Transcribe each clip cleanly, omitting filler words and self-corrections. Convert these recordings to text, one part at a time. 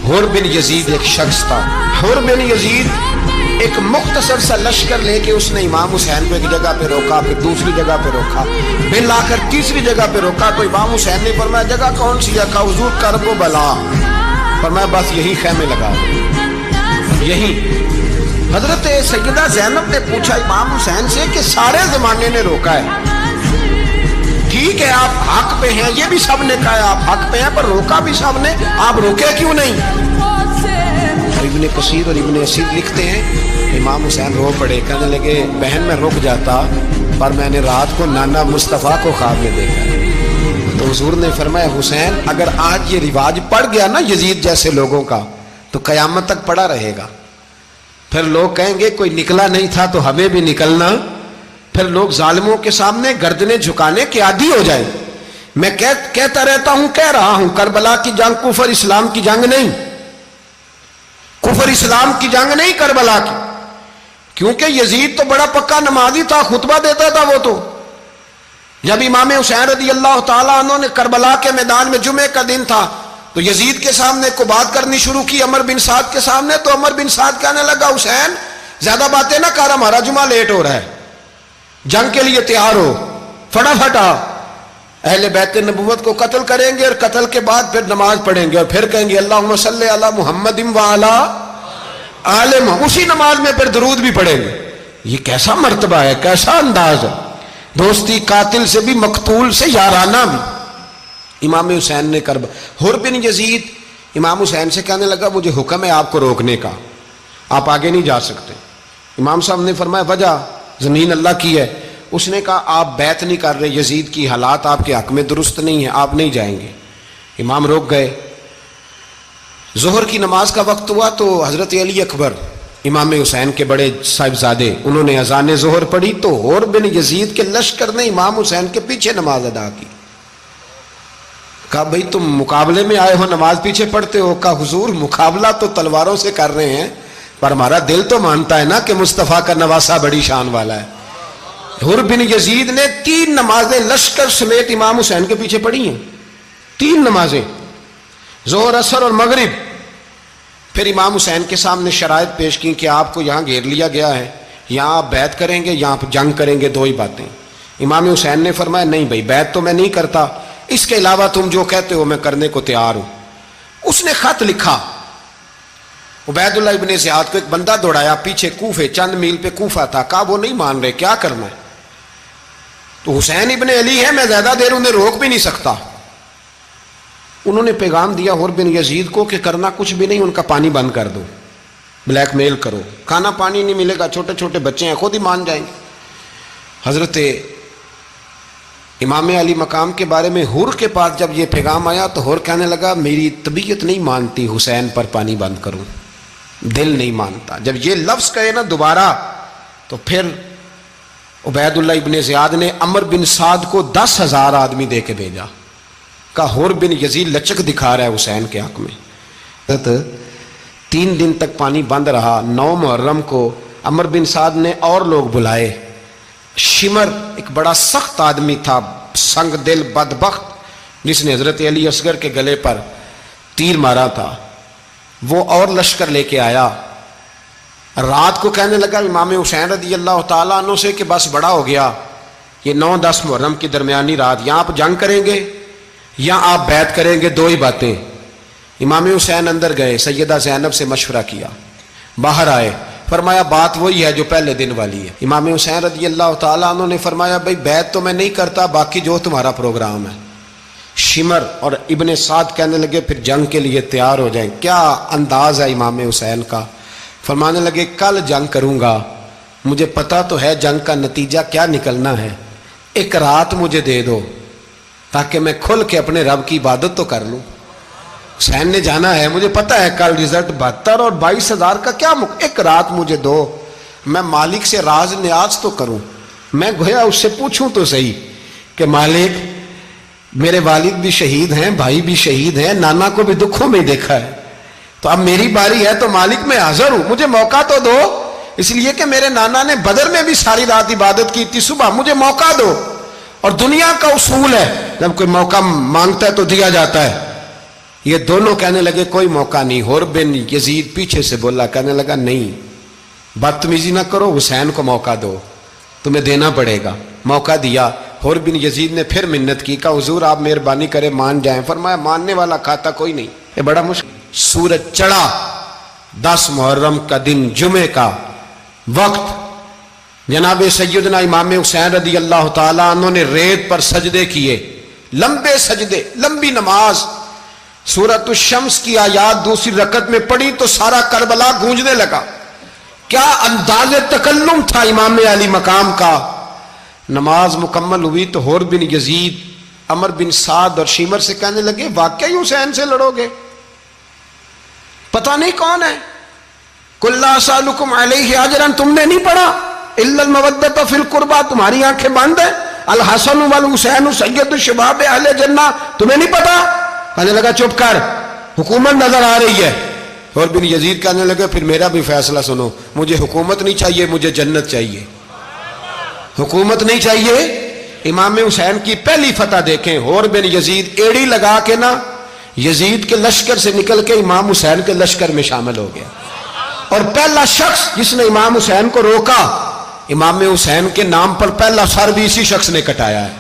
حر بن یزید ایک شخص تھا. حر بن یزید ایک مختصر سا لشکر لے کے اس نے امام حسین کو ایک جگہ پہ روکا، پھر دوسری جگہ پہ روکا، پھر لا کر تیسری جگہ پہ روکا. تو امام حسین نے فرمایا جگہ کون سی ہے؟ کہا حضور کرب و بلا. فرمایا بس یہی خیمے لگا دو. یہی حضرت سیدہ زینب نے پوچھا امام حسین سے کہ سارے زمانے نے روکا ہے، ٹھیک ہے آپ حق پہ ہیں، یہ بھی سب نے کہا ہے آپ حق پہ ہیں، پر روکا بھی سب نے، آپ روکے کیوں نہیں؟ ابن کثیر اور ابن اسیر لکھتے ہیں امام حسین رو پڑے، کہنے لگے بہن میں رک جاتا پر میں نے رات کو نانا مصطفیٰ کو خواب میں دیکھا. تو حضور نے فرمایا حسین اگر آج یہ رواج پڑ گیا نا یزید جیسے لوگوں کا تو قیامت تک پڑا رہے گا. پھر لوگ کہیں گے کوئی نکلا نہیں تھا تو ہمیں بھی نکلنا. پھر لوگ ظالموں کے سامنے گردنیں جھکانے کے عادی ہو جائیں. میں کہتا رہتا ہوں، کہہ رہا ہوں، کربلا کی جنگ کفر اسلام کی جنگ نہیں، کفر اسلام کی جنگ نہیں کربلا کی. کیونکہ یزید تو بڑا پکا نمازی تھا، خطبہ دیتا تھا. وہ تو جب امام حسین رضی اللہ تعالیٰ عنہ نے کربلا کے میدان میں جمعے کا دن تھا تو یزید کے سامنے کو بات کرنی شروع کی عمر بن سعد کے سامنے. تو عمر بن سعد کہنے لگا حسین زیادہ باتیں نہ کر، ہمارا جمعہ لیٹ ہو رہا ہے، جنگ کے لیے تیار ہو، فٹافٹ آ. اہل بیت نبوت کو قتل کریں گے اور قتل کے بعد پھر نماز پڑھیں گے اور پھر کہیں گے اللہم صلی علی محمد وعلی آل محمد، اسی نماز میں پھر درود بھی پڑھیں گے. یہ کیسا مرتبہ ہے، کیسا انداز ہے. دوستی قاتل سے بھی مقتول سے یارانہ بھی. امام حسین نے حر بن یزید امام حسین سے کہنے لگا مجھے حکم ہے آپ کو روکنے کا، آپ آگے نہیں جا سکتے. امام صاحب نے فرمایا وجہ؟ زمین اللہ کی ہے. اس نے کہا آپ بیعت نہیں کر رہے، یزید کی حالات آپ کے حق میں درست نہیں ہیں، آپ نہیں جائیں گے. امام روک گئے. ظہر کی نماز کا وقت ہوا تو حضرت علی اکبر امام حسین کے بڑے صاحبزادے انہوں نے اذان ظہر پڑھی تو حر بن یزید کے لشکر نے امام حسین کے پیچھے نماز ادا کی. کہا بھئی تم مقابلے میں آئے ہو نماز پیچھے پڑھتے ہو؟ کہا حضور مقابلہ تو تلواروں سے کر رہے ہیں پر ہمارا دل تو مانتا ہے نا کہ مصطفیٰ کا نواسہ بڑی شان والا ہے. حر بن یزید نے 3 نمازیں لشکر سمیت امام حسین کے پیچھے پڑھی ہیں، 3 نمازیں، ظہر عصر اور مغرب. پھر امام حسین کے سامنے شرائط پیش کی کہ آپ کو یہاں گھیر لیا گیا ہے، یہاں آپ بیعت کریں گے، یہاں جنگ کریں گے، 2 ہی باتیں. امام حسین نے فرمایا نہیں بھائی بیعت تو میں نہیں کرتا، اس کے علاوہ تم جو کہتے ہو میں کرنے کو تیار ہوں. اس نے خط لکھا، عبید اللہ ابن زیاد کو ایک بندہ دوڑایا پیچھے، کوفے چند میل پہ کوفہ تھا. کہا وہ نہیں مان رہے، کیا کرنا ہے؟ تو حسین ابن علی ہے، میں زیادہ دیر انہیں روک بھی نہیں سکتا. انہوں نے پیغام دیا حر بن یزید کو کہ کرنا کچھ بھی نہیں، ان کا پانی بند کر دو، بلیک میل کرو، کھانا پانی نہیں ملے گا، چھوٹے چھوٹے بچے ہیں خود ہی مان جائیں گے. حضرت امام علی مقام کے بارے میں حر کے پاس جب یہ پیغام آیا تو حر کہنے لگا میری طبیعت نہیں مانتی حسین پر پانی بند کروں، دل نہیں مانتا. جب یہ لفظ کہے نا دوبارہ تو پھر عبید اللہ ابن زیاد نے عمر بن سعد کو 10,000 آدمی دے کے بھیجا. کہا حر بن یزید لچک دکھا رہا ہے حسین کے حق میں. 3 دن تک پانی بند رہا. 9 محرم کو عمر بن سعد نے اور لوگ بلائے. شمر ایک بڑا سخت آدمی تھا، سنگ دل بدبخت، جس نے حضرت علی اصغر کے گلے پر تیر مارا تھا، وہ اور لشکر لے کے آیا. رات کو کہنے لگا امام حسین رضی اللہ تعالیٰ عنہ سے کہ بس بڑا ہو گیا، یہ 9-10 محرم کی درمیانی رات، یہاں آپ جنگ کریں گے یا آپ بیعت کریں گے، 2 ہی باتیں. امام حسین اندر گئے، سیدہ زینب سے مشورہ کیا، باہر آئے، فرمایا بات وہی ہے جو پہلے دن والی ہے. امام حسین رضی اللہ تعالیٰ عنہ نے فرمایا بھائی بیعت تو میں نہیں کرتا، باقی جو تمہارا پروگرام ہے. شمر اور ابن سعد کہنے لگے پھر جنگ کے لیے تیار ہو جائیں. کیا انداز ہے امام حسین کا. فرمانے لگے کل جنگ کروں گا، مجھے پتا تو ہے جنگ کا نتیجہ کیا نکلنا ہے، ایک رات مجھے دے دو تاکہ میں کھل کے اپنے رب کی عبادت تو کر لوں. حسین نے جانا ہے، مجھے پتا ہے کل رزلٹ 72 اور 22,000 کا کیا ایک رات مجھے دو، میں مالک سے راز نیاز تو کروں. میں گویا اس سے پوچھوں تو صحیح کہ مالک میرے والد بھی شہید ہیں، بھائی بھی شہید ہیں، نانا کو بھی دکھوں میں دیکھا ہے، تو اب میری باری ہے تو مالک میں حاضر ہوں، مجھے موقع تو دو. اس لیے کہ میرے نانا نے بدر میں بھی ساری رات عبادت کی تھی، صبح مجھے موقع دو. اور دنیا کا اصول ہے جب کوئی موقع مانگتا ہے تو دیا جاتا ہے. یہ دونوں کہنے لگے کوئی موقع نہیں. حر بن یزید پیچھے سے بولا, کہنے لگا نہیں بدتمیزی نہ کرو, حسین کو موقع دو, تمہیں دینا پڑے گا. موقع دیا. حر بن یزید نے پھر منت کی, کہا حضور آپ مہربانی کرے مان جائیں. فرمایا ماننے والا کھاتا کوئی نہیں. یہ بڑا مشکل. سورج چڑھا, 10 محرم کا دن, جمعے کا وقت. جناب سیدنا امام حسین رضی اللہ تعالیٰ عنہ نے ریت پر سجدے کیے, لمبے سجدے, لمبی نماز. سورۃ الشمس کی آیات دوسری رکعت میں پڑھی تو سارا کربلا گونجنے لگا. کیا انداز تکلم تھا امام علی مقام کا. نماز مکمل ہوئی تو حر بن یزید, عمر بن سعد اور شیمر سے کہنے لگے واقعی حسین سے لڑو گے؟ پتہ نہیں کون ہے. قل لا اسألکم علیہ اجرا, تم نے نہیں پڑھا الا المودۃ فی القربى, تمہاری آنکھیں بند ہیں. الحسن والحسین سید الشباب اہل جنہ, تمہیں نہیں پتا؟ کہنے لگا چپ کر, حکومت نظر آ رہی ہے. اور بن یزید کہنے لگے پھر میرا بھی فیصلہ سنو, مجھے حکومت نہیں چاہیے, مجھے جنت چاہیے. حکومت نہیں چاہیے. امام حسین کی پہلی فتح دیکھیں. اور بن یزید ایڑی لگا کے نا یزید کے لشکر سے نکل کے امام حسین کے لشکر میں شامل ہو گیا, اور پہلا شخص جس نے امام حسین کو روکا, امام حسین کے نام پر پہلا سر بھی اسی شخص نے کٹایا ہے.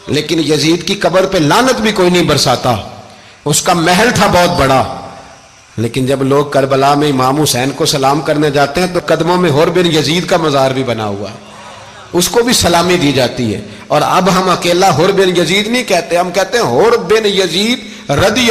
لیکن یزید کی قبر پہ لعنت بھی کوئی نہیں برساتا, اس کا محل تھا بہت بڑا. لیکن جب لوگ کربلا میں امام حسین کو سلام کرنے جاتے ہیں تو قدموں میں حر بن یزید کا مزار بھی بنا ہوا ہے, اس کو بھی سلامی دی جاتی ہے. اور اب ہم اکیلا حر بن یزید نہیں کہتے, ہم کہتے ہیں حر بن یزید رضی